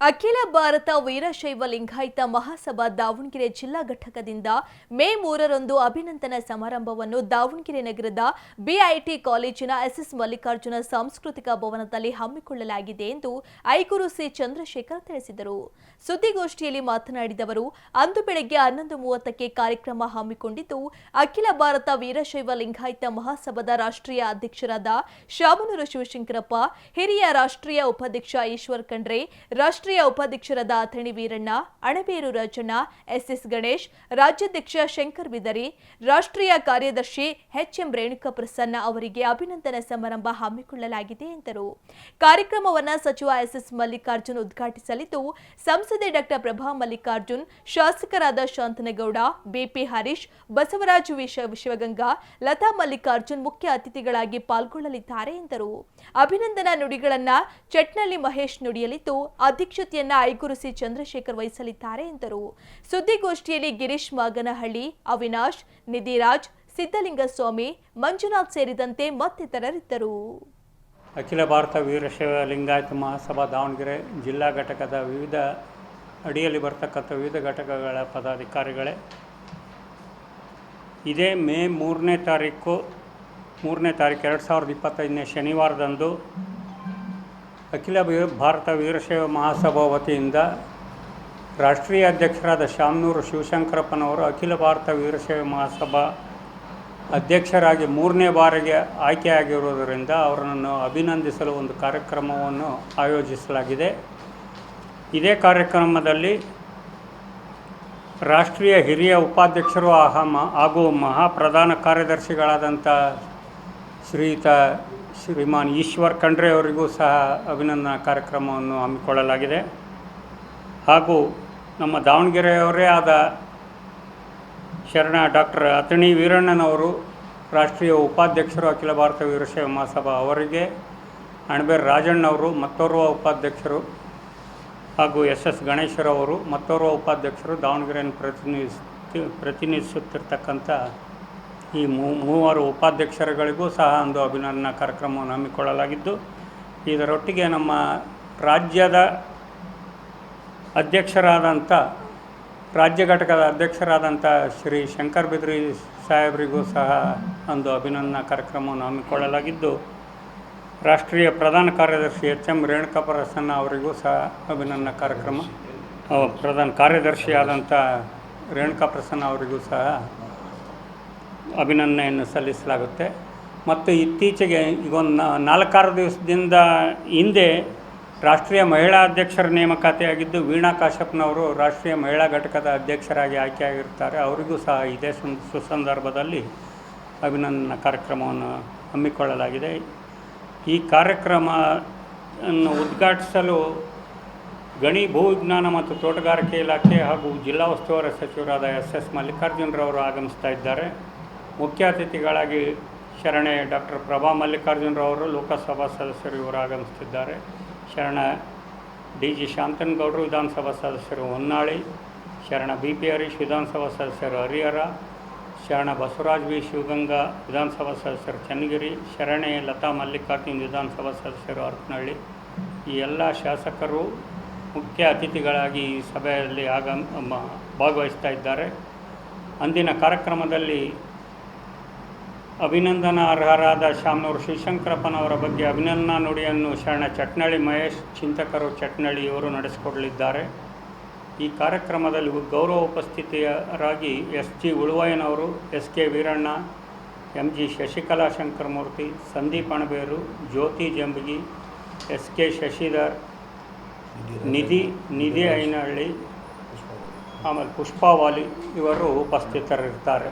ಅಖಿಲ ಭಾರತ ವೀರಶೈವ ಲಿಂಗಾಯತ ಮಹಾಸಭಾ ದಾವಣಗೆರೆ ಜಿಲ್ಲಾ ಘಟಕದಿಂದ ಮೇ 3ರಂದು ಅಭಿನಂದನಾ ಸಮಾರಂಭವನ್ನು ದಾವಣಗೆರೆ ನಗರದ ಬಿಐಟಿ ಕಾಲೇಜಿನ ಎಸ್ಎಸ್ ಮಲ್ಲಿಕಾರ್ಜುನ ಸಾಂಸ್ಕೃತಿಕ ಭವನದಲ್ಲಿ ಹಮ್ಮಿಕೊಳ್ಳಲಾಗಿದೆ ಎಂದು ಐಗುರು ಸಿ ಚಂದ್ರಶೇಖರ್ ತಿಳಿಸಿದರು. ಸುದ್ದಿಗೋಷ್ಠಿಯಲ್ಲಿ ಮಾತನಾಡಿದ ಅವರು, ಅಂದು ಬೆಳಗ್ಗೆ 11:30ಕ್ಕೆ ಕಾರ್ಯಕ್ರಮ ಹಮ್ಮಿಕೊಂಡಿದ್ದು, ಅಖಿಲ ಭಾರತ ವೀರಶೈವ ಲಿಂಗಾಯತ ಮಹಾಸಭಾದ ರಾಷ್ಟ್ರೀಯ ಅಧ್ಯಕ್ಷರಾದ ಶಾಮನೂರು ಶಿವಶಂಕರಪ್ಪ, ಹಿರಿಯ ರಾಷ್ಟ್ರೀಯ ಉಪಾಧ್ಯಕ್ಷ ಈಶ್ವರ್ ಖಂಡ್ರೆ, ರಾಷ್ಟ್ರೀಯ ಉಪಾಧ್ಯಕ್ಷರಾದ ಅಥಣಿ ವೀರಣ್ಣ, ಅಣಬೇರು ರಾಜಣ್ಣ, ಎಸ್ಎಸ್ ಗಣೇಶ್, ರಾಜ್ಯಾಧ್ಯಕ್ಷ ಶಂಕರ್ ಬಿದರಿ, ರಾಷ್ಟ್ರೀಯ ಕಾರ್ಯದರ್ಶಿ ಎಚ್ಎಂ ರೇಣುಕಾ ಪ್ರಸನ್ನ ಅವರಿಗೆ ಅಭಿನಂದನಾ ಸಮಾರಂಭ ಹಮ್ಮಿಕೊಳ್ಳಲಾಗಿದೆ ಎಂದರು. ಕಾರ್ಯಕ್ರಮವನ್ನು ಸಚಿವ ಎಸ್ಎಸ್ ಮಲ್ಲಿಕಾರ್ಜುನ್ ಉದ್ಘಾಟಿಸಲಿದ್ದು, ಸಂಸದೆ ಡಾಕ್ಟರ್ ಪ್ರಭಾ ಮಲ್ಲಿಕಾರ್ಜುನ್, ಶಾಸಕರಾದ ಶಾಂತನಗೌಡ, ಬಿಪಿ ಹರೀಶ್, ಬಸವರಾಜ್ ಶಿವಗಂಗಾ, ಲತಾ ಮಲ್ಲಿಕಾರ್ಜುನ್ ಮುಖ್ಯ ಅತಿಥಿಗಳಾಗಿ ಪಾಲ್ಗೊಳ್ಳಲಿದ್ದಾರೆ ಎಂದರು. ಅಭಿನಂದನಾ ನುಡಿಗಳನ್ನು ಚಟ್ನಳ್ಳಿ ಮಹೇಶ್ ನುಡಿಯಲಿದ್ದು, ಅಧ್ಯಕ್ಷತೆಯನ್ನ ಐಗುರು ಸಿ ಚಂದ್ರಶೇಖರ್ ವಹಿಸಲಿದ್ದಾರೆ ಎಂದರು. ಸುದ್ದಿಗೋಷ್ಠಿಯಲ್ಲಿ ಗಿರೀಶ್ ಮಾಗನಹಳ್ಳಿ, ಅವಿನಾಶ್, ನಿಧಿರಾಜ್, ಸಿದ್ದಲಿಂಗಸ್ವಾಮಿ, ಮಂಜುನಾಥ್ ಸೇರಿದಂತೆ ಮತ್ತಿತರರಿದ್ದರು. ಅಖಿಲ ಭಾರತ ವೀರಶೈವ ಲಿಂಗಾಯತ ಮಹಾಸಭಾ ದಾವಣಗೆರೆ ಜಿಲ್ಲಾ ಘಟಕದ ವಿವಿಧ ಅಡಿಯಲ್ಲಿ ಬರ್ತಕ್ಕಂಥ ವಿವಿಧ ಘಟಕಗಳ ಪದಾಧಿಕಾರಿಗಳೇ, ಇದೇ ಮೇ 3ನೇ ತಾರೀಕು 2025 ಶನಿವಾರದಂದು ಅಖಿಲ ಭಾರತ ವೀರಶೈವ ಮಹಾಸಭಾ ವತಿಯಿಂದ ರಾಷ್ಟ್ರೀಯ ಅಧ್ಯಕ್ಷರಾದ ಶಾಮನೂರು ಶಿವಶಂಕರಪ್ಪನವರು ಅಖಿಲ ಭಾರತ ವೀರಶೈವ ಮಹಾಸಭಾ ಅಧ್ಯಕ್ಷರಾಗಿ 3ನೇ ಬಾರಿಗೆ ಆಯ್ಕೆಯಾಗಿರುವುದರಿಂದ ಅವರನ್ನು ಅಭಿನಂದಿಸಲು ಒಂದು ಕಾರ್ಯಕ್ರಮವನ್ನು ಆಯೋಜಿಸಲಾಗಿದೆ. ಇದೇ ಕಾರ್ಯಕ್ರಮದಲ್ಲಿ ರಾಷ್ಟ್ರೀಯ ಹಿರಿಯ ಉಪಾಧ್ಯಕ್ಷರು ಹಾಗೂ ಮಹಾಪ್ರಧಾನ ಕಾರ್ಯದರ್ಶಿಗಳಾದಂಥ ಶ್ರೀಮಾನ್ ಈಶ್ವರ್ ಖಂಡ್ರೆ ಅವರಿಗೂ ಸಹ ಅಭಿನಂದನಾ ಕಾರ್ಯಕ್ರಮವನ್ನು ಹಮ್ಮಿಕೊಳ್ಳಲಾಗಿದೆ. ಹಾಗೂ ನಮ್ಮ ದಾವಣಗೆರೆಯವರೇ ಆದ ಶರಣ ಡಾಕ್ಟರ್ ಅಥಣಿ ವೀರಣ್ಣನವರು ರಾಷ್ಟ್ರೀಯ ಉಪಾಧ್ಯಕ್ಷರು ಅಖಿಲ ಭಾರತ ವೀರಶೈವ ಮಹಾಸಭಾ ಅವರಿಗೆ, ಅಣಬೇರು ರಾಜಣ್ಣವರು ಮತ್ತೋರ್ವ ಉಪಾಧ್ಯಕ್ಷರು, ಹಾಗೂ ಎಸ್ ಗಣೇಶರವರು ಮತ್ತೋರ್ವ ಉಪಾಧ್ಯಕ್ಷರು ದಾವಣಗೆರೆಯನ್ನು ಪ್ರತಿನಿಧಿಸುತ್ತಿರ್ತಕ್ಕಂಥ ಈ ಮೂವರು ಉಪಾಧ್ಯಕ್ಷರುಗಳಿಗೂ ಸಹ ಒಂದು ಅಭಿನಂದನಾ ಕಾರ್ಯಕ್ರಮವನ್ನು ಹಮ್ಮಿಕೊಳ್ಳಲಾಗಿದ್ದು, ಇದರೊಟ್ಟಿಗೆ ನಮ್ಮ ರಾಜ್ಯದ ರಾಜ್ಯ ಘಟಕದ ಅಧ್ಯಕ್ಷರಾದಂಥ ಶ್ರೀ ಶಂಕರ್ ಬಿದ್ರಿ ಸಾಹೇಬರಿಗೂ ಸಹ ಒಂದು ಅಭಿನಂದನಾ ಕಾರ್ಯಕ್ರಮವನ್ನು ಹಮ್ಮಿಕೊಳ್ಳಲಾಗಿದ್ದು, ರಾಷ್ಟ್ರೀಯ ಪ್ರಧಾನ ಕಾರ್ಯದರ್ಶಿ ಎಚ್ಎಂ ರೇಣುಕಾ ಪ್ರಸನ್ನ ಅವರಿಗೂ ಸಹ ಅಭಿನಂದನಾ ಕಾರ್ಯಕ್ರಮ, ಪ್ರಧಾನ ಕಾರ್ಯದರ್ಶಿಯಾದಂಥ ರೇಣುಕಾ ಪ್ರಸನ್ನ ಅವರಿಗೂ ಸಹ ಅಭಿನಂದನೆಯನ್ನು ಸಲ್ಲಿಸಲಾಗುತ್ತೆ. ಮತ್ತು ಇತ್ತೀಚೆಗೆ ಈಗೊಂದು 4-6 ದಿವಸದಿಂದ ಹಿಂದೆ ರಾಷ್ಟ್ರೀಯ ಮಹಿಳಾ ಅಧ್ಯಕ್ಷರ ನೇಮಕಾತಿಯಾಗಿದ್ದು, ವೀಣಾ ಕಾಶ್ಯಪ್ನವರು ರಾಷ್ಟ್ರೀಯ ಮಹಿಳಾ ಘಟಕದ ಅಧ್ಯಕ್ಷರಾಗಿ ಆಯ್ಕೆಯಾಗಿರ್ತಾರೆ. ಅವರಿಗೂ ಸಹ ಇದೇ ಸುಸಂದರ್ಭದಲ್ಲಿ ಅಭಿನಂದನಾ ಕಾರ್ಯಕ್ರಮವನ್ನು ಹಮ್ಮಿಕೊಳ್ಳಲಾಗಿದೆ. ಈ ಕಾರ್ಯಕ್ರಮವನ್ನು ಉದ್ಘಾಟಿಸಲು ಗಣಿ ಭೂವಿಜ್ಞಾನ ಮತ್ತು ತೋಟಗಾರಿಕೆ ಇಲಾಖೆ ಹಾಗೂ ಜಿಲ್ಲಾ ಉಸ್ತುವಾರಿ ಸಚಿವರಾದ ಎಸ್ ಮಲ್ಲಿಕಾರ್ಜುನರವರು ಆಗಮಿಸ್ತಾ ಇದ್ದಾರೆ. ಮುಖ್ಯ ಅತಿಥಿಗಳಾಗಿ ಶರಣೆ ಡಾಕ್ಟರ್ ಪ್ರಭಾ ಮಲ್ಲಿಕಾರ್ಜುನರವರು ಲೋಕಸಭಾ ಸದಸ್ಯರು ಇವರು ಆಗಮಿಸುತ್ತಿದ್ದಾರೆ. ಶರಣ DG ಶಾಂತನಗೌಡರು ವಿಧಾನಸಭಾ ಸದಸ್ಯರು ಹೊನ್ನಾಳಿ, ಶರಣ BP ಹರೀಶ್ ವಿಧಾನಸಭಾ ಸದಸ್ಯರು ಹರಿಹರ, ಶರಣ ಬಸವರಾಜ್ ಶಿವಗಂಗಾ ವಿಧಾನಸಭಾ ಸದಸ್ಯರು ಚನ್ನಗಿರಿ, ಶರಣೆ ಲತಾ ಮಲ್ಲಿಕಾರ್ಜುನ್ ವಿಧಾನಸಭಾ ಸದಸ್ಯರು ಹರಪನಹಳ್ಳಿ, ಈ ಎಲ್ಲ ಶಾಸಕರು ಮುಖ್ಯ ಅತಿಥಿಗಳಾಗಿ ಈ ಸಭೆಯಲ್ಲಿ ಭಾಗವಹಿಸ್ತಾ ಇದ್ದಾರೆ. ಅಂದಿನ ಕಾರ್ಯಕ್ರಮದಲ್ಲಿ ಅಭಿನಂದನಾ ಅರ್ಹರಾದ ಶಾಮನೂರು ಶಿವಶಂಕರಪ್ಪನವರ ಬಗ್ಗೆ ಅಭಿನಂದನಾ ನುಡಿಯನ್ನು ಶರಣ ಚಟ್ನಳ್ಳಿ ಮಹೇಶ್, ಚಿಂತಕರು ಚಟ್ನಳ್ಳಿ ಇವರು ನಡೆಸಿಕೊಡಲಿದ್ದಾರೆ. ಈ ಕಾರ್ಯಕ್ರಮದಲ್ಲಿ ಗೌರವ ಉಪಸ್ಥಿತಿಯರಾಗಿ SG ಉಳುವಯ್ಯನವರು, SK Veeranna, MG Shashikala Shankaramurthy, Sandeep Anaberu, ಜ್ಯೋತಿ ಜಂಬಗಿ, SK ಶಶಿಧರ್, ನಿಧಿ ಐನಹಳ್ಳಿ, ಆಮೇಲೆ ಪುಷ್ಪಾವಾಲಿ ಇವರು ಉಪಸ್ಥಿತರಿರ್ತಾರೆ.